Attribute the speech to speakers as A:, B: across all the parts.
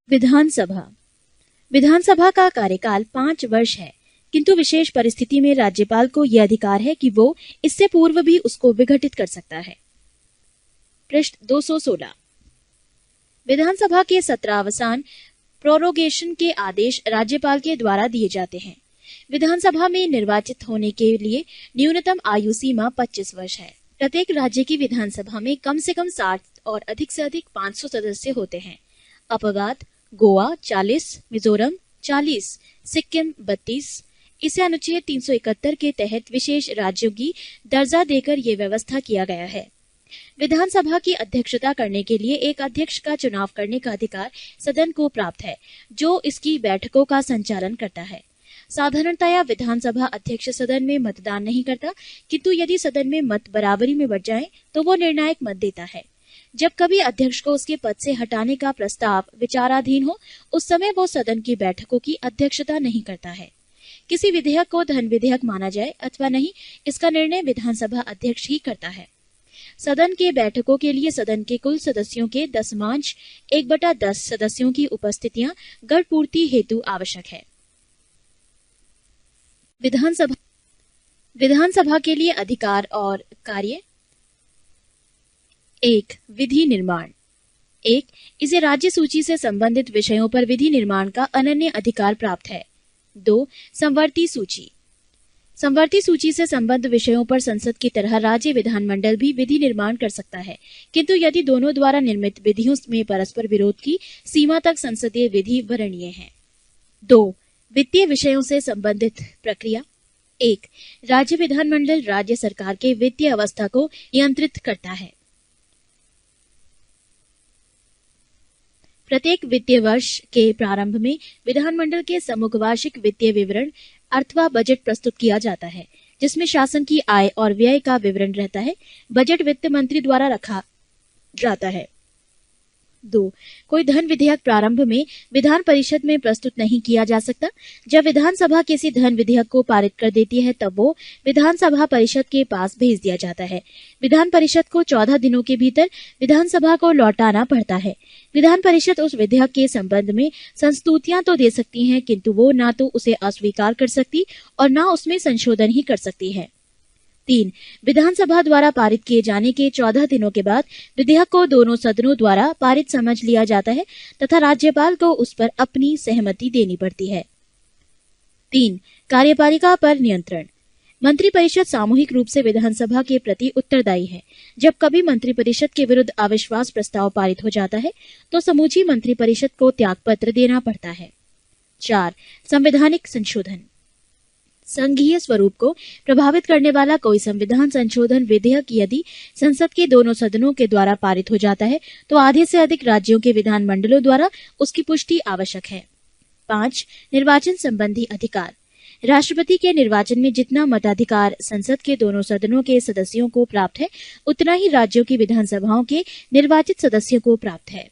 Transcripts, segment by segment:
A: विधानसभा। विधानसभा का कार्यकाल 5 वर्ष है, किंतु विशेष परिस्थिति में राज्यपाल को यह अधिकार है कि वो इससे पूर्व भी उसको विघटित कर सकता है। पृष्ठ 216। विधानसभा के सत्रावसान प्रोरोगेशन के आदेश राज्यपाल के द्वारा दिए जाते हैं। विधानसभा में निर्वाचित होने के लिए न्यूनतम आयु सीमा 25 वर्ष है। प्रत्येक राज्य की विधानसभा में कम से कम 60 और अधिक से अधिक 500 सदस्य होते हैं। अपवाद गोवा 40, मिजोरम 40, सिक्किम 32। इसे अनुच्छेद 371 के तहत विशेष राज्यों की दर्जा देकर ये व्यवस्था किया गया है। विधानसभा की अध्यक्षता करने के लिए एक अध्यक्ष का चुनाव करने का अधिकार सदन को प्राप्त है, जो इसकी बैठकों का संचालन करता है। साधारणतया विधानसभा अध्यक्ष सदन में मतदान नहीं करता, किंतु यदि सदन में मत बराबरी में बढ़ जाएं, तो वो निर्णायक मत देता है। जब कभी अध्यक्ष को उसके पद से हटाने का प्रस्ताव विचाराधीन हो, उस समय वो सदन की बैठकों की अध्यक्षता नहीं करता है। किसी विधेयक को धन विधेयक माना जाए अथवा नहीं, इसका निर्णय विधानसभा अध्यक्ष ही करता है। सदन के बैठकों के लिए सदन के कुल सदस्यों के 10/1/10 सदस्यों की उपस्थितियां गढ़पूर्ति हेतु आवश्यक है। विधानसभा के लिए अधिकार और कार्य। 1. विधि निर्माण। 1. इसे राज्य सूची से संबंधित विषयों पर विधि निर्माण का अनन्य अधिकार प्राप्त है। 2. संवर्ती सूची। संवर्ती सूची से संबद्ध विषयों पर संसद की तरह राज्य विधानमंडल भी विधि निर्माण कर सकता है, किंतु यदि दोनों द्वारा निर्मित विधियों में परस्पर विरोध की सीमा तक संसदीय विधि वर्णनीय है। 2. वित्तीय विषयों से संबंधित प्रक्रिया। 1. राज्य विधानमंडल राज्य सरकार के वित्तीय अवस्था को नियंत्रित करता है। प्रत्येक वित्तीय वर्ष के प्रारंभ में विधानमंडल के सम्मुख वार्षिक वित्तीय विवरण अथवा बजट प्रस्तुत किया जाता है, जिसमें शासन की आय और व्यय का विवरण रहता है। बजट वित्त मंत्री द्वारा रखा जाता है। 2. कोई धन विधेयक प्रारंभ में विधान परिषद में प्रस्तुत नहीं किया जा सकता। जब विधानसभा किसी धन विधेयक को पारित कर देती है, तब वो विधानसभा परिषद के पास भेज दिया जाता है। विधान परिषद को 14 दिनों के भीतर विधानसभा को लौटाना पड़ता है। विधान परिषद उस विधेयक के संबंध में संस्तुतियां तो दे सकती है, किंतु वो ना तो उसे अस्वीकार कर सकती और ना उसमें संशोधन ही कर सकती है। 3. विधानसभा द्वारा पारित किए जाने के 14 दिनों के बाद विधेयक को दोनों सदनों द्वारा पारित समझ लिया जाता है तथा राज्यपाल को उस पर अपनी सहमति देनी पड़ती है। 3. कार्यपालिका पर नियंत्रण। मंत्रिपरिषद सामूहिक रूप से विधानसभा के प्रति उत्तरदायी है। जब कभी मंत्रिपरिषद के विरुद्ध अविश्वास प्रस्ताव पारित हो जाता है, तो समूची मंत्रिपरिषद को त्यागपत्र देना पड़ता है। 4. संवैधानिक संशोधन। संघीय स्वरूप को प्रभावित करने वाला कोई संविधान संशोधन विधेयक यदि संसद के दोनों सदनों के द्वारा पारित हो जाता है, तो आधे से अधिक राज्यों के विधानमंडलों द्वारा उसकी पुष्टि आवश्यक है। 5. निर्वाचन संबंधी अधिकार। राष्ट्रपति के निर्वाचन में जितना मताधिकार संसद के दोनों सदनों के सदस्यों को प्राप्त है, उतना ही राज्यों की विधानसभाओं के निर्वाचित सदस्यों को प्राप्त है।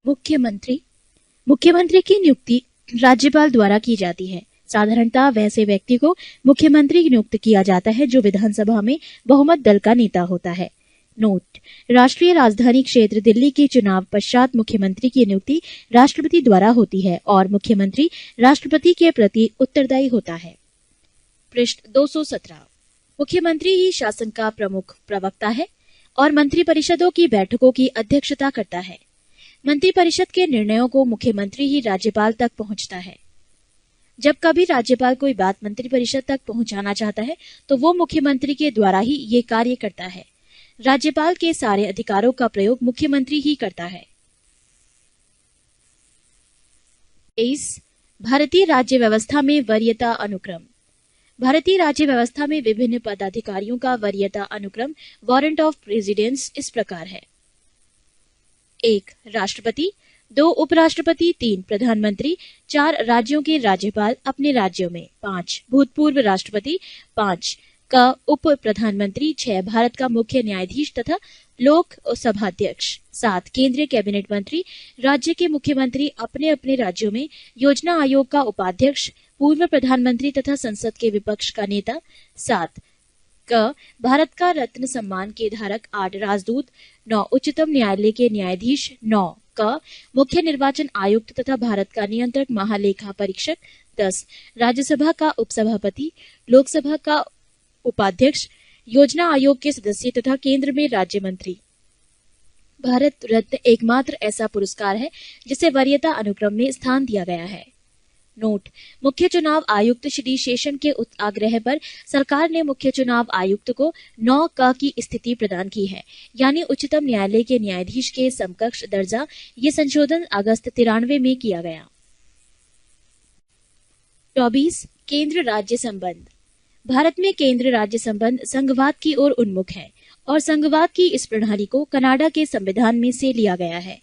A: मुख्यमंत्री की नियुक्ति राज्यपाल द्वारा की जाती है। साधारणतः वैसे व्यक्ति को मुख्यमंत्री नियुक्त किया जाता है जो विधानसभा में बहुमत दल का नेता होता है। नोट: राष्ट्रीय राजधानी क्षेत्र दिल्ली के चुनाव पश्चात मुख्यमंत्री की नियुक्ति राष्ट्रपति द्वारा होती है और मुख्यमंत्री राष्ट्रपति के प्रति उत्तरदायी होता है। पृष्ठ 217। मुख्यमंत्री ही शासन का प्रमुख प्रवक्ता है और मंत्रिपरिषदों की बैठकों की अध्यक्षता करता है। मंत्रिपरिषद के निर्णयों को मुख्यमंत्री ही राज्यपाल तक पहुंचता है। जब कभी राज्यपाल कोई बात मंत्रिपरिषद तक पहुंचाना चाहता है, तो वो मुख्यमंत्री के द्वारा ही ये कार्य करता है। राज्यपाल के सारे अधिकारों का प्रयोग मुख्यमंत्री ही करता है। 23. भारतीय राज्य व्यवस्था में वरीयता अनुक्रम। भारतीय राज्य व्यवस्था में विभिन्न पदाधिकारियों का वरीयता अनुक्रम वारंट ऑफ प्रेसिडेंस इस प्रकार है। 1. राष्ट्रपति, 2. उपराष्ट्रपति, 3. प्रधानमंत्री, 4. राज्यों के राज्यपाल अपने राज्यों में, 5. भूतपूर्व राष्ट्रपति, 5. का उप प्रधानमंत्री, 6. भारत का मुख्य न्यायाधीश तथा लोक सभाध्यक्ष, 7. केंद्रीय कैबिनेट मंत्री, राज्य के मुख्यमंत्री अपने अपने राज्यों में, योजना आयोग का उपाध्यक्ष, पूर्व प्रधानमंत्री तथा संसद के विपक्ष का नेता, 7. क. भारत का रत्न सम्मान के धारक, 8. राजदूत, 9. उच्चतम न्यायालय के न्यायाधीश, 9. क मुख्य निर्वाचन आयुक्त तथा भारत का नियंत्रक महालेखा परीक्षक। 10 राज्यसभा का उपसभापति, लोकसभा का उपाध्यक्ष, योजना आयोग के सदस्य तथा केंद्र में राज्य मंत्री। भारत रत्न एकमात्र ऐसा पुरस्कार है जिसे वरीयता अनुक्रम में स्थान दिया गया है। नोट: मुख्य चुनाव आयुक्त श्री शेषन के आग्रह पर सरकार ने मुख्य चुनाव आयुक्त को 9 क की स्थिति प्रदान की है, यानी उच्चतम न्यायालय के न्यायाधीश के समकक्ष दर्जा। ये संशोधन अगस्त 93 में किया गया। 24 केंद्र राज्य संबंध। भारत में केंद्र राज्य संबंध संघवाद की ओर उन्मुख है और संघवाद की इस प्रणाली को कनाडा के संविधान में से लिया गया है।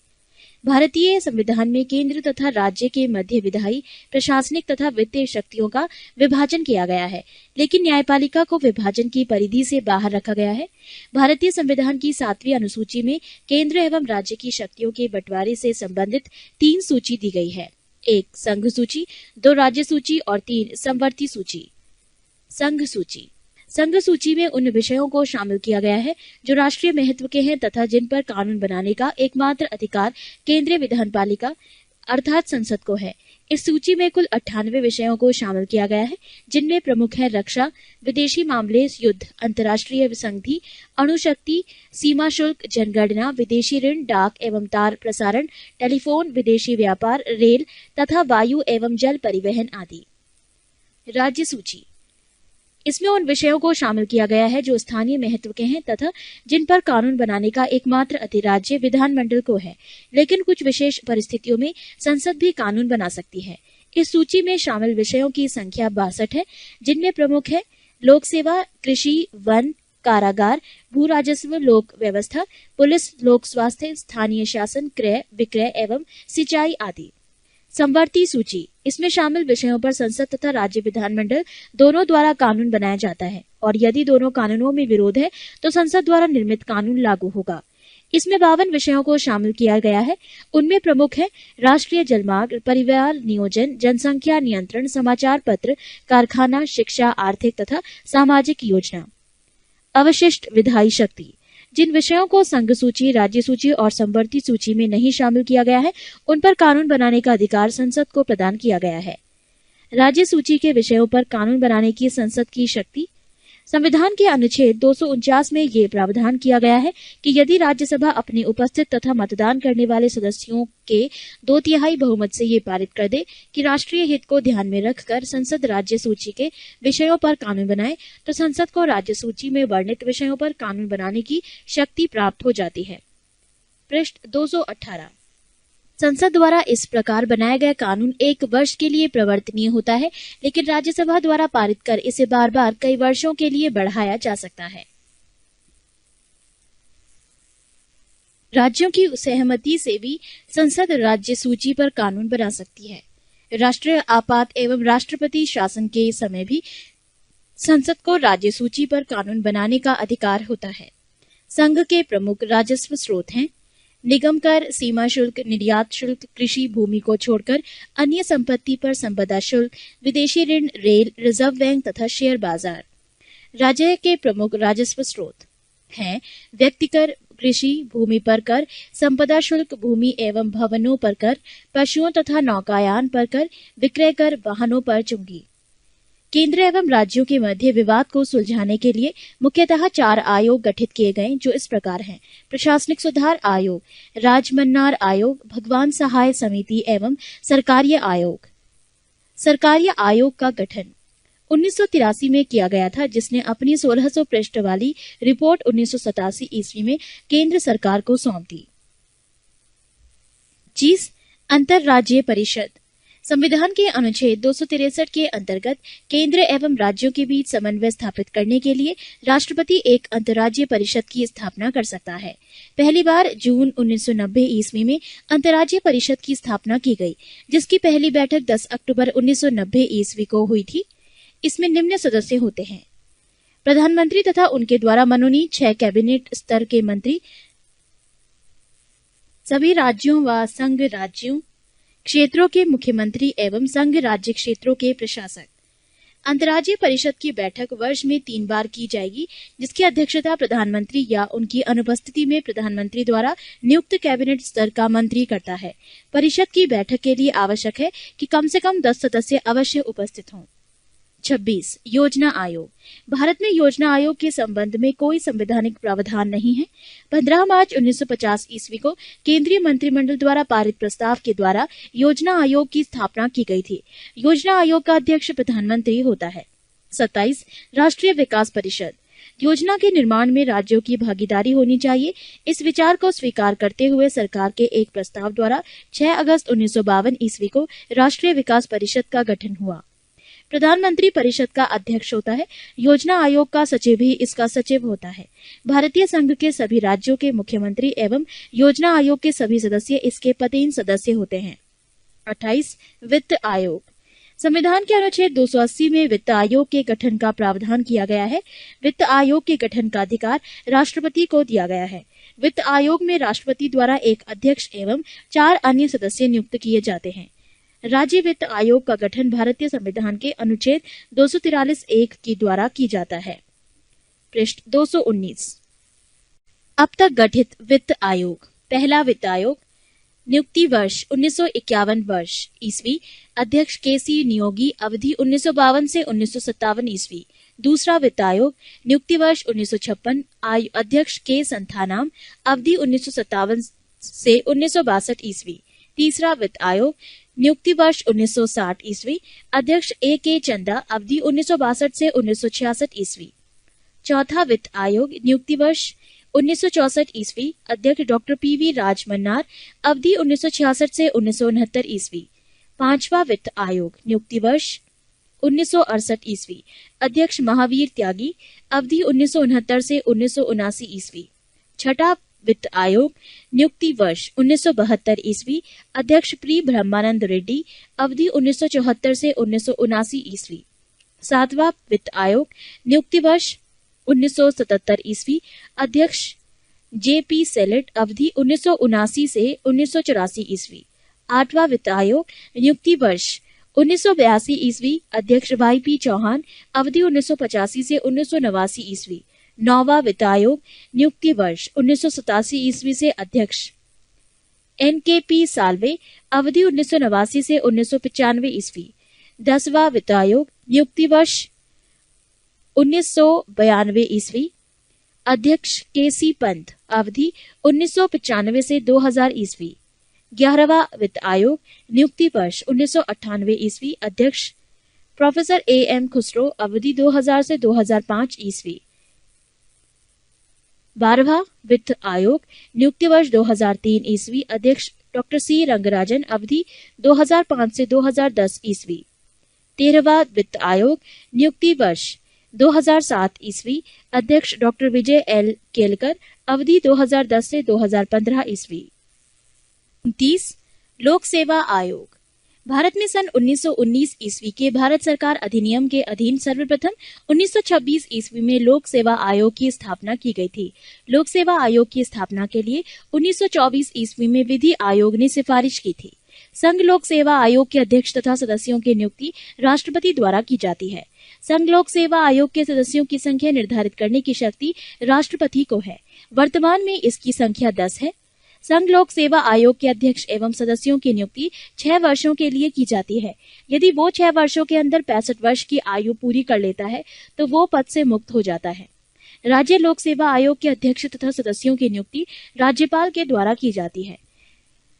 A: भारतीय संविधान में केंद्र तथा राज्य के मध्य विधायी, प्रशासनिक तथा वित्तीय शक्तियों का विभाजन किया गया है, लेकिन न्यायपालिका को विभाजन की परिधि से बाहर रखा गया है। भारतीय संविधान की 7वीं अनुसूची में केंद्र एवं राज्य की शक्तियों के बंटवारे से संबंधित 3 सूची दी गई है। 1 संघ सूची, 2 राज्य सूची और 3 समवर्ती सूची। संघ सूची। संघ सूची में उन विषयों को शामिल किया गया है जो राष्ट्रीय महत्व के हैं तथा जिन पर कानून बनाने का एकमात्र अधिकार केंद्रीय विधानपालिका अर्थात संसद को है। इस सूची में कुल 98 विषयों को शामिल किया गया है, जिनमें प्रमुख है रक्षा, विदेशी मामले, युद्ध, अंतर्राष्ट्रीय संधि, अणुशक्ति, सीमा शुल्क, जनगणना, विदेशी ऋण, डाक एवं तार प्रसारण, टेलीफोन, विदेशी व्यापार, रेल तथा वायु एवं जल परिवहन आदि। राज्य सूची। इसमें उन विषयों को शामिल किया गया है जो स्थानीय महत्व के हैं तथा जिन पर कानून बनाने का एकमात्र अधिराज्य विधानमंडल को है, लेकिन कुछ विशेष परिस्थितियों में संसद भी कानून बना सकती है। इस सूची में शामिल विषयों की संख्या 62 है, जिनमें प्रमुख है लोक सेवा, कृषि, वन, कारागार, भू राजस्व, लोक व्यवस्था, पुलिस, लोक स्वास्थ्य, स्थानीय शासन, क्रय विक्रय एवं सिंचाई आदि। समवर्ती सूची। इसमें शामिल विषयों पर संसद तथा राज्य विधानमंडल दोनों द्वारा कानून बनाया जाता है और यदि दोनों कानूनों में विरोध है तो संसद द्वारा निर्मित कानून लागू होगा। इसमें 52 विषयों को शामिल किया गया है। उनमें प्रमुख है राष्ट्रीय जलमार्ग, परिवार नियोजन, जनसंख्या नियंत्रण, समाचार पत्र, कारखाना, शिक्षा, आर्थिक तथा सामाजिक योजना। अवशिष्ट विधायी शक्ति। जिन विषयों को संघ सूची, राज्य सूची और समवर्ती सूची में नहीं शामिल किया गया है, उन पर कानून बनाने का अधिकार संसद को प्रदान किया गया है। राज्य सूची के विषयों पर कानून बनाने की संसद की शक्ति। संविधान के अनुच्छेद 249 में ये प्रावधान किया गया है कि यदि राज्यसभा अपने उपस्थित तथा मतदान करने वाले सदस्यों के 2/3 बहुमत से ये पारित कर दे कि राष्ट्रीय हित को ध्यान में रखकर संसद राज्य सूची के विषयों पर कानून बनाए, तो संसद को राज्य सूची में वर्णित विषयों पर कानून बनाने की शक्ति प्राप्त हो जाती है। पृष्ठ 218। संसद द्वारा इस प्रकार बनाया गया कानून 1 वर्ष के लिए प्रवर्तनीय होता है, लेकिन राज्यसभा द्वारा पारित कर इसे बार बार कई वर्षों के लिए बढ़ाया जा सकता है। राज्यों की सहमति से भी संसद राज्य सूची पर कानून बना सकती है। राष्ट्रीय आपात एवं राष्ट्रपति शासन के समय भी संसद को राज्य सूची पर कानून बनाने का अधिकार होता है। संघ के प्रमुख राजस्व स्रोत हैं निगम कर, सीमा शुल्क, निर्यात शुल्क, कृषि भूमि को छोड़कर अन्य संपत्ति पर संपदा शुल्क, विदेशी ऋण, रेल, रिजर्व बैंक तथा शेयर बाजार। राज्य के प्रमुख राजस्व स्रोत हैं व्यक्ति कर, कृषि भूमि पर कर, संपदा शुल्क, भूमि एवं भवनों पर कर, पशुओं तथा नौकायान पर कर, विक्रय कर, वाहनों पर चुंगी। केंद्र एवं राज्यों के मध्य विवाद को सुलझाने के लिए मुख्यतः 4 आयोग गठित किए गए, जो इस प्रकार हैं: प्रशासनिक सुधार आयोग, राजमन्नार आयोग, भगवान सहाय समिति एवं सरकारीय आयोग। सरकारीय आयोग का गठन 1983 में किया गया था, जिसने अपनी 1600 पृष्ठ वाली रिपोर्ट 1987 ईस्वी में केंद्र सरकार को सौंप दी। 25 अंतर्राज्यीय परिषद। संविधान के अनुच्छेद 263 के अंतर्गत केंद्र एवं राज्यों के बीच समन्वय स्थापित करने के लिए राष्ट्रपति एक अंतर्राज्यीय परिषद की स्थापना कर सकता है। पहली बार जून 1990 ईस्वी में अंतर्राज्यीय परिषद की स्थापना की गई, जिसकी पहली बैठक 10 अक्टूबर 1990 ईस्वी को हुई थी। इसमें निम्न सदस्य होते हैं: प्रधानमंत्री तथा उनके द्वारा मनोनीत 6 कैबिनेट स्तर के मंत्री, सभी राज्यों व संघ राज्यों क्षेत्रों के मुख्यमंत्री एवं संघ राज्य क्षेत्रों के प्रशासक। अंतर्राज्यीय परिषद की बैठक वर्ष में 3 बार की जाएगी, जिसकी अध्यक्षता प्रधानमंत्री या उनकी अनुपस्थिति में प्रधानमंत्री द्वारा नियुक्त कैबिनेट स्तर का मंत्री करता है। परिषद की बैठक के लिए आवश्यक है कि कम से कम 10 सदस्य अवश्य उपस्थित हों। 26. योजना आयोग। भारत में योजना आयोग के संबंध में कोई संवैधानिक प्रावधान नहीं है। 15 मार्च 1950 ईस्वी को केंद्रीय मंत्रिमंडल द्वारा पारित प्रस्ताव के द्वारा योजना आयोग की स्थापना की गई थी। योजना आयोग का अध्यक्ष प्रधानमंत्री होता है। 27. राष्ट्रीय विकास परिषद। योजना के निर्माण में राज्यों की भागीदारी होनी चाहिए। इस विचार को स्वीकार करते हुए सरकार के एक प्रस्ताव द्वारा 6 अगस्त 1952 ईस्वी को राष्ट्रीय विकास परिषद का गठन हुआ। प्रधानमंत्री परिषद का अध्यक्ष होता है। योजना आयोग का सचिव ही इसका सचिव होता है। भारतीय संघ के सभी राज्यों के मुख्यमंत्री एवं योजना आयोग के सभी सदस्य इसके पदेन सदस्य होते हैं। 28. वित्त आयोग। संविधान के अनुच्छेद 280 में वित्त आयोग के गठन का प्रावधान किया गया है। वित्त आयोग के गठन का अधिकार राष्ट्रपति को दिया गया है। वित्त आयोग में राष्ट्रपति द्वारा एक अध्यक्ष एवं 4 अन्य सदस्य नियुक्त किए जाते हैं। राज्य वित्त आयोग का गठन भारतीय संविधान के अनुच्छेद 243(1) के द्वारा की जाता है। पृष्ठ 219। अब तक गठित वित्त आयोग। पहला वित्त आयोग। नियुक्ति वर्ष 1951 वर्ष ईस्वी। अध्यक्ष केसी नियोगी। अवधि 1952 से 1957 ईस्वी। दूसरा वित्त आयोग। नियुक्ति वर्ष 1956। अध्यक्ष के संथानाम। अवधि 1957 से 1962 ईस्वी। तीसरा वित्त आयोग। नियुक्ति वर्ष 1960 ईस्वी। अध्यक्ष ए के चंदा। अवधि 1962 से 1966 ईस्वी। चौथा वित्त आयोग। नियुक्ति वर्ष 1964 ईस्वी। अध्यक्ष डॉक्टर पीवी राजमन्नार। अवधि 1966 से 1969 ईस्वी। पांचवा वित्त आयोग। नियुक्ति वर्ष 1968 ईस्वी। अध्यक्ष महावीर त्यागी। अवधि 1969 से 1979 ईस्वी। छठा वित्त आयोग। नियुक्ति वर्ष 1972 ईस्वी। अध्यक्ष प्री ब्रह्मानंद रेड्डी। अवधि 1974 से 1979 ईस्वी। सातवां वित्त आयोग। नियुक्ति वर्ष 1977 ईस्वी। अध्यक्ष जेपी सेलेट। अवधि 1979 से 1984 ईस्वी। आठवां वित्त आयोग। नियुक्ति वर्ष 1982 ईस्वी। अध्यक्ष वाईपी चौहान। अवधि 1985 से 1989 ईस्वी। नौवां वित्त आयोग। नियुक्ति वर्ष 1987 ईस्वी से अध्यक्ष एनकेपी साल्वे। अवधि 1989 से 1995 ईस्वी। 10वां वित्त आयोग। नियुक्ति वर्ष 1992 ईस्वी। अध्यक्ष केसी पंत। अवधि 1995 से 2000 ईस्वी। 11वां वित्त आयोग। नियुक्ति वर्ष 1998 ईस्वी। अध्यक्ष प्रोफेसर एएम खुसरो। अवधि 2000 से 2005 ईस्वी। 12वां वित्त आयोग। नियुक्ति वर्ष 2003 ईस्वी। अध्यक्ष डॉक्टर सी रंगराजन। अवधि 2005 से 2010 ईस्वी। 13वां वित्त आयोग। नियुक्ति वर्ष 2007 ईस्वी। अध्यक्ष डॉक्टर विजय एल केलकर। अवधि 2010 से 2015 ईस्वी। 29 लोक सेवा आयोग। भारत में सन 1919 ईस्वी के भारत सरकार अधिनियम के अधीन सर्वप्रथम 1926 ईस्वी में लोक सेवा आयोग की स्थापना की गई थी। लोक सेवा आयोग की स्थापना के लिए 1924 ईस्वी में विधि आयोग ने सिफारिश की थी। संघ लोक सेवा आयोग के अध्यक्ष तथा सदस्यों की नियुक्ति राष्ट्रपति द्वारा की जाती है। संघ लोक सेवा आयोग के सदस्यों की संख्या निर्धारित करने की शक्ति राष्ट्रपति को है। वर्तमान में इसकी संख्या 10 है। संघ लोक सेवा आयोग के अध्यक्ष एवं सदस्यों की नियुक्ति 6 वर्षों के लिए की जाती है। यदि वो 6 वर्षों के अंदर 65 वर्ष की आयु पूरी कर लेता है तो वो पद से मुक्त हो जाता है। राज्य लोक सेवा आयोग के अध्यक्ष तथा सदस्यों की नियुक्ति राज्यपाल के द्वारा की जाती है।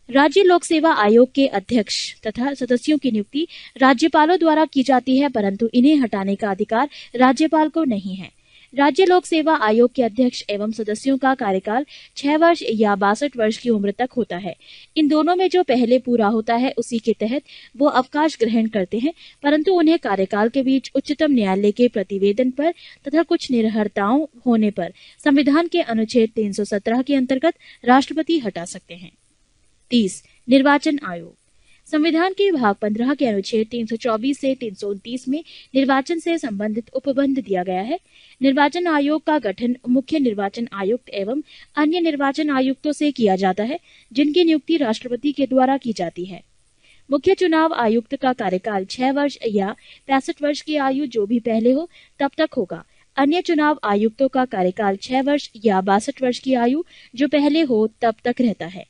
A: राज्य लोक सेवा आयोग के अध्यक्ष तथा सदस्यों की नियुक्ति राज्यपालों द्वारा की जाती है, परंतु इन्हें हटाने का अधिकार राज्यपाल को नहीं है। राज्य लोक सेवा आयोग के अध्यक्ष एवं सदस्यों का कार्यकाल 6 वर्ष या 62 वर्ष की उम्र तक होता है। इन दोनों में जो पहले पूरा होता है उसी के तहत वो अवकाश ग्रहण करते हैं, परंतु उन्हें कार्यकाल के बीच उच्चतम न्यायालय के प्रतिवेदन पर तथा कुछ निर्भरताओं होने पर संविधान के अनुच्छेद 317 के अंतर्गत राष्ट्रपति हटा सकते हैं। 30 निर्वाचन आयोग। संविधान के भाग 15 के अनुच्छेद 324 से 329 में निर्वाचन से संबंधित उपबंध दिया गया है। निर्वाचन आयोग का गठन मुख्य निर्वाचन आयुक्त एवं अन्य निर्वाचन आयुक्तों से किया जाता है, जिनकी नियुक्ति राष्ट्रपति के द्वारा की जाती है। मुख्य चुनाव आयुक्त का कार्यकाल 6 वर्ष या 65 वर्ष की आयु जो भी पहले हो तब तक होगा। अन्य चुनाव आयुक्तों का कार्यकाल 6 वर्ष या 62 वर्ष की आयु जो पहले हो तब तक रहता है।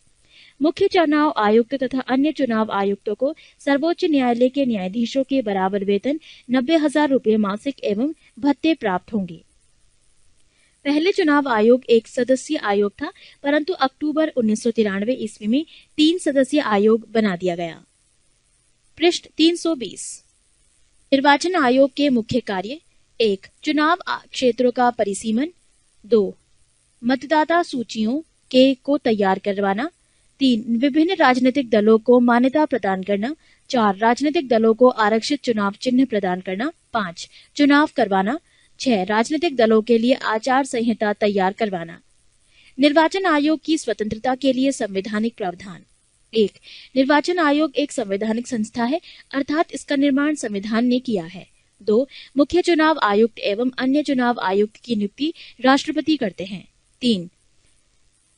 A: मुख्य चुनाव आयुक्त तथा अन्य चुनाव आयुक्तों को सर्वोच्च न्यायालय के न्यायाधीशों के बराबर वेतन 90,000 रूपये मासिक एवं भत्ते प्राप्त होंगे। पहले चुनाव आयोग एक सदस्यीय आयोग था, परंतु अक्टूबर 1993 ईस्वी में 3 सदस्यीय आयोग बना दिया गया। पृष्ठ 320। निर्वाचन आयोग के मुख्य कार्य: 1. चुनाव क्षेत्रों का परिसीमन। 2. मतदाता सूचियों को तैयार करवाना। 3. विभिन्न राजनीतिक दलों को मान्यता प्रदान करना। 4. राजनीतिक दलों को आरक्षित चुनाव चिन्ह प्रदान करना। 5. चुनाव करवाना। 6. राजनीतिक दलों के लिए आचार संहिता तैयार करवाना। निर्वाचन आयोग की स्वतंत्रता के लिए संवैधानिक प्रावधान। 1. निर्वाचन आयोग एक संवैधानिक संस्था है, अर्थात इसका निर्माण संविधान ने किया है। 2. मुख्य चुनाव आयुक्त एवं अन्य चुनाव आयुक्त की नियुक्ति राष्ट्रपति करते हैं। 3.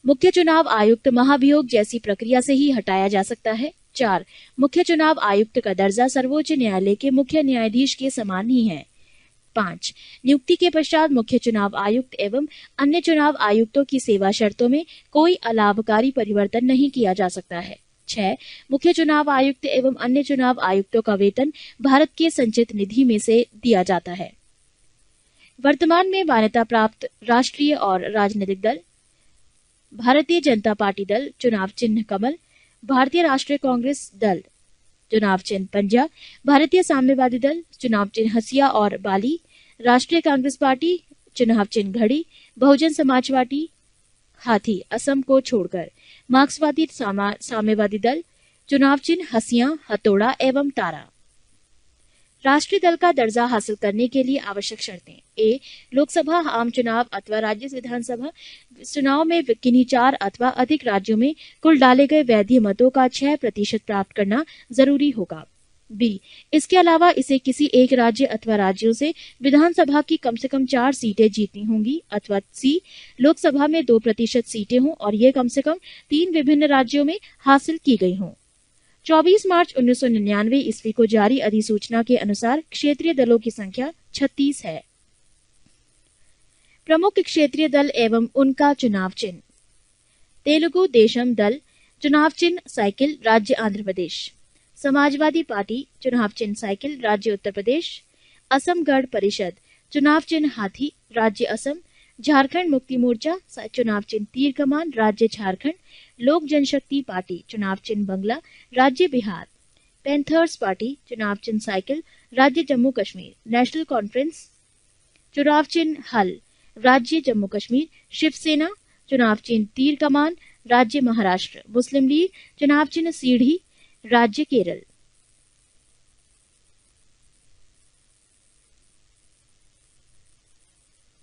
A: मुख्य चुनाव आयुक्त महाभियोग जैसी प्रक्रिया से ही हटाया जा सकता है। 4. मुख्य चुनाव आयुक्त का दर्जा सर्वोच्च न्यायालय के मुख्य न्यायाधीश के समान ही है। 5. नियुक्ति के पश्चात मुख्य चुनाव आयुक्त एवं अन्य चुनाव आयुक्तों की सेवा शर्तों में कोई अलाभकारी परिवर्तन नहीं किया जा सकता है। 6. मुख्य चुनाव आयुक्त एवं अन्य चुनाव आयुक्तों का वेतन भारत के संचित निधि में से दिया जाता है। वर्तमान में मान्यता प्राप्त राष्ट्रीय और राजनीतिक दल: भारतीय जनता पार्टी दल, चुनाव चिन्ह कमल। भारतीय राष्ट्रीय कांग्रेस दल, चुनाव चिन्ह पंजा। भारतीय साम्यवादी दल, चुनाव चिन्ह हंसिया और बाली। राष्ट्रीय कांग्रेस पार्टी, चुनाव चिन्ह घड़ी। बहुजन समाज पार्टी, हाथी असम को छोड़कर। मार्क्सवादी साम्यवादी दल, चुनाव चिन्ह हंसिया, हथौड़ा एवं तारा। राष्ट्रीय दल का दर्जा हासिल करने के लिए आवश्यक शर्तें: ए. लोकसभा आम चुनाव अथवा राज्य विधानसभा चुनाव में किन्हीं 4 अथवा अधिक राज्यों में कुल डाले गए वैध मतों का 6% प्राप्त करना जरूरी होगा। बी. इसके अलावा इसे किसी एक राज्य अथवा राज्यों से विधानसभा की कम से कम 4 सीटें जीतनी होंगी। अथवा सी. लोकसभा में 2% सीटें हों और ये कम से कम 3 विभिन्न राज्यों में हासिल की गई हों। 24 मार्च 1999 ईस्वी को जारी अधिसूचना के अनुसार क्षेत्रीय दलों की संख्या 36 है। प्रमुख क्षेत्रीय दल एवं उनका चुनाव चिन्ह: तेलुगु देशम दल, चुनाव चिन्ह साइकिल, राज्य आंध्र प्रदेश। समाजवादी पार्टी, चुनाव चिन्ह साइकिल, राज्य उत्तर प्रदेश। असम गण परिषद, चुनाव चिन्ह हाथी, राज्य असम। झारखंड मुक्ति मोर्चा, चुनाव चिन्ह तीर कमान, राज्य झारखंड। लोक जनशक्ति पार्टी, चुनाव चिन्ह बंगला, राज्य बिहार। पैंथर्स पार्टी, चुनाव चिन्ह साइकिल, राज्य जम्मू कश्मीर। नेशनल कॉन्फ्रेंस, चुनाव चिन्ह हल, राज्य जम्मू कश्मीर। शिवसेना, चुनाव चिन्ह तीर कमान, राज्य महाराष्ट्र। मुस्लिम लीग, चुनाव चिन्ह सीढ़ी, राज्य Kerala.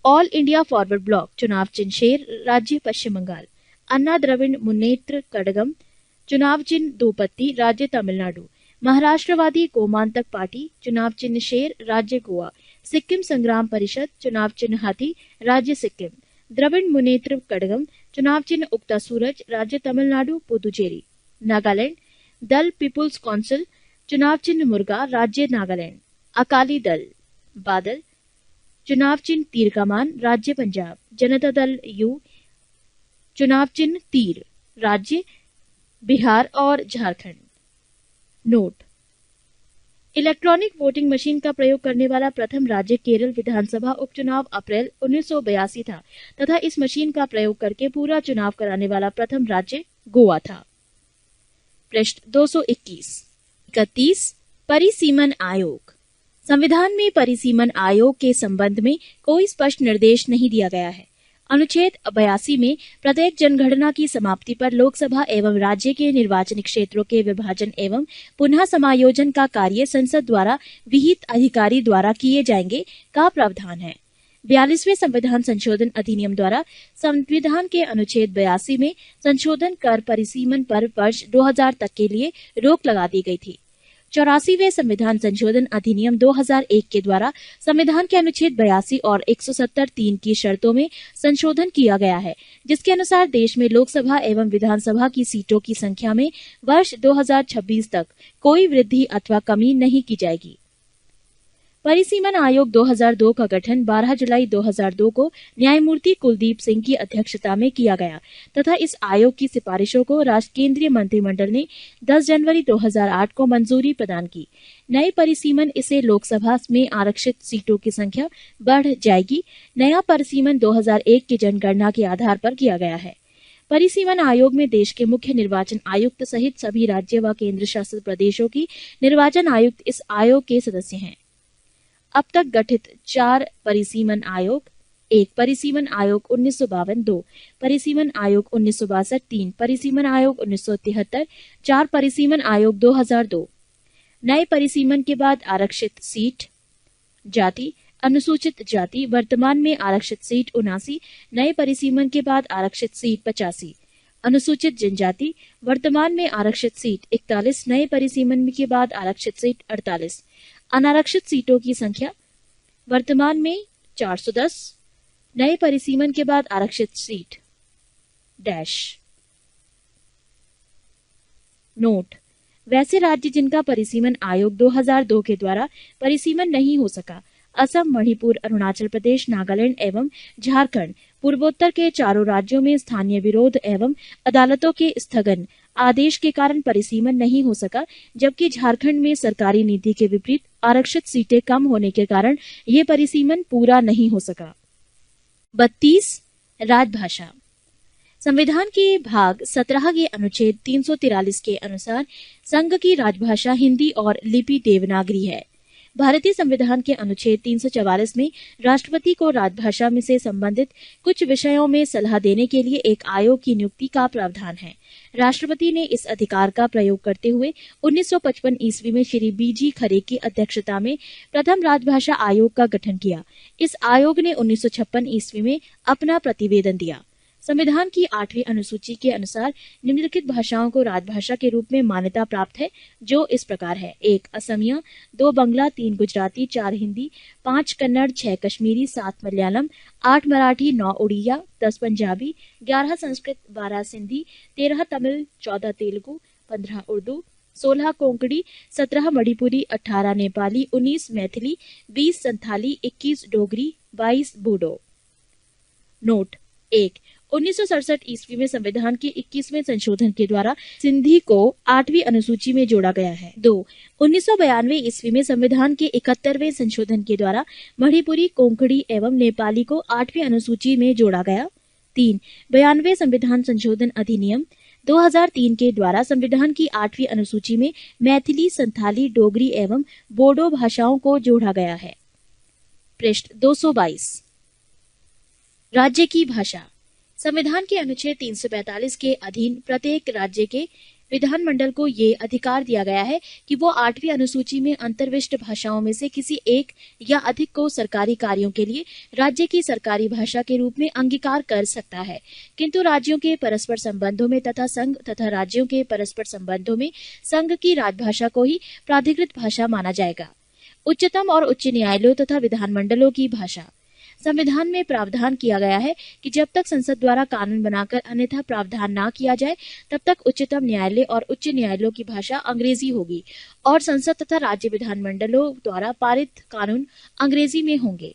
A: All India forward block, चुनाव चिन्ह शेर, राज्य पश्चिम बंगाल। अन्ना द्रविड़ मुन्नेत्र कड़गम, चुनाव चिन्ह दोपत्ती, राज्य तमिलनाडु। महाराष्ट्रवादी गोमांतक पार्टी, चुनाव चिन्ह शेर, राज्य गोवा। सिक्किम संग्राम परिषद, चुनाव चिन्ह हाथी, राज्य सिक्किम। द्रविड़ मुन्नेत्र कड़गम, चुनाव चिन्ह उगता सूरज, राज्य तमिलनाडु पुदुचेरी। नागालैंड, दल पीपुल्स काउंसिल, चुनाव चिन्ह मुर्गा, राज्य नागालैंड। अकाली दल बादल, चुनाव चिन्ह तीर कमान, राज्य पंजाब। जनता दल यू, चुनाव चिन्ह तीर, राज्य बिहार और Jharkhand. Note: electronic voting machine का प्रयोग करने वाला प्रथम राज्य केरल विधानसभा उपचुनाव अप्रैल 1982 था तथा इस मशीन का प्रयोग करके पूरा चुनाव कराने वाला प्रथम राज्य गोवा था। पृष्ठ 221। परिसीमन आयोग। संविधान में परिसीमन आयोग के संबंध में कोई स्पष्ट निर्देश नहीं दिया गया है। अनुच्छेद 82 में प्रत्येक जनगणना की समाप्ति पर लोकसभा एवं राज्य के निर्वाचनिक क्षेत्रों के विभाजन एवं पुनः समायोजन का कार्य संसद द्वारा विहित अधिकारी द्वारा किए जाएंगे का प्रावधान है। 42वें संविधान संशोधन अधिनियम द्वारा संविधान के अनुच्छेद 82 में संशोधन कर परिसीमन पर वर्ष 2000 तक के लिए रोक लगा दी गई थी। 84वें संविधान संशोधन अधिनियम 2001 के द्वारा संविधान के अनुच्छेद 82 और 170(3) की शर्तों में संशोधन किया गया है, जिसके अनुसार देश में लोकसभा एवं विधानसभा की सीटों की संख्या में वर्ष 2026 तक कोई वृद्धि अथवा कमी नहीं की जाएगी। परिसीमन आयोग 2002 का गठन 12 जुलाई 2002 को न्यायमूर्ति कुलदीप सिंह की अध्यक्षता में किया गया तथा इस आयोग की सिफारिशों को केंद्रीय मंत्रिमंडल ने 10 जनवरी 2008 को मंजूरी प्रदान की। नए परिसीमन इसे लोकसभा में आरक्षित सीटों की संख्या बढ़ जाएगी। नया परिसीमन 2001 की जनगणना के आधार पर किया गया है। परिसीमन आयोग में देश के मुख्य निर्वाचन आयुक्त सहित सभी राज्य व केंद्र शासित प्रदेशों की निर्वाचन आयुक्त इस आयोग के सदस्य हैं। अब तक गठित 4 परिसीमन आयोग: 1 परिसीमन आयोग 1952, 2 परिसीमन आयोग 1962, 3 परिसीमन आयोग 1973, 4 परिसीमन आयोग 2002। नए परिसीमन के बाद आरक्षित सीट: जाति अनुसूचित जाति वर्तमान में आरक्षित सीट 79, नए परिसीमन के बाद आरक्षित सीट 85। अनुसूचित जनजाति वर्तमान में आरक्षित सीट 41, नए परिसीमन के बाद आरक्षित सीट 48। अनारक्षित सीटों की संख्या वर्तमान में 410, नए परिसीमन के बाद आरक्षित सीट डैश। नोट: वैसे राज्य जिनका परिसीमन आयोग 2002 के द्वारा परिसीमन नहीं हो सका: असम, मणिपुर, अरुणाचल प्रदेश, नागालैंड एवं झारखंड। पूर्वोत्तर के चारों राज्यों में स्थानीय विरोध एवं अदालतों के स्थगन आदेश के कारण परिसीमन नहीं हो सका, जबकि झारखंड में सरकारी नीति के विपरीत आरक्षित सीटें कम होने के कारण ये परिसीमन पूरा नहीं हो सका। 32 राजभाषा। संविधान के भाग 17 के अनुच्छेद 343 के अनुसार संघ की राजभाषा हिंदी और लिपि देवनागरी है। भारतीय संविधान के अनुच्छेद 344 में राष्ट्रपति को राजभाषा में से संबंधित कुछ विषयों में सलाह देने के लिए एक आयोग की नियुक्ति का प्रावधान है। राष्ट्रपति ने इस अधिकार का प्रयोग करते हुए 1955 ईस्वी में श्री BG खरे की अध्यक्षता में प्रथम राजभाषा आयोग का गठन किया। इस आयोग ने 1956 ईस्वी में अपना प्रतिवेदन दिया। संविधान की 8वीं अनुसूची के अनुसार निम्नलिखित भाषाओं को राजभाषा के रूप में मान्यता प्राप्त है, जो इस प्रकार है: 1 असमिया, 2 बंगला, 3 गुजराती, 4 हिंदी, 5 कन्नड़, 6 कश्मीरी, 7 मलयालम, 8 मराठी, 9 उड़िया, 10 पंजाबी, 11 संस्कृत, 12 सिंधी, 13 तमिल, 14 तेलुगु, 15 उर्दू, 16 कोंकणी, 17 मणिपुरी, 18 नेपाली, 19 मैथिली, 20 संथाली, 21 डोगरी, 22 बूडो। नोट: 1 1967 ईस्वी में संविधान के 21वें संशोधन के द्वारा सिंधी को 8वीं अनुसूची में जोड़ा गया है। 2 1992 ईस्वी में संविधान के 71वें संशोधन के द्वारा मणिपुरी, कोंकणी एवं नेपाली को 8वीं अनुसूची में जोड़ा गया। 3 92 संविधान संशोधन अधिनियम 2003 के द्वारा संविधान की 8वीं अनुसूची में मैथिली, संथाली, डोगरी एवं बोडो भाषाओं को जोड़ा गया है। पृष्ठ 222। राज्य की भाषा। संविधान के अनुच्छेद 345 के अधीन प्रत्येक राज्य के विधानमंडल को ये अधिकार दिया गया है कि वो 8वीं अनुसूची में अंतर्विष्ट भाषाओं में से किसी एक या अधिक को सरकारी कार्यों के लिए राज्य की सरकारी भाषा के रूप में अंगीकार कर सकता है, किंतु राज्यों के परस्पर संबंधों में तथा संघ तथा राज्यों के परस्पर संबंधों में संघ की राजभाषा को ही प्राधिकृत भाषा माना जाएगा। उच्चतम और उच्च न्यायालयों तथा विधानमंडलों की भाषा। संविधान में प्रावधान किया गया है कि जब तक संसद द्वारा कानून बनाकर अन्यथा प्रावधान न किया जाए, तब तक उच्चतम न्यायालय और उच्च न्यायालयों की भाषा अंग्रेजी होगी और संसद तथा राज्य विधानमंडलों द्वारा पारित कानून अंग्रेजी में होंगे।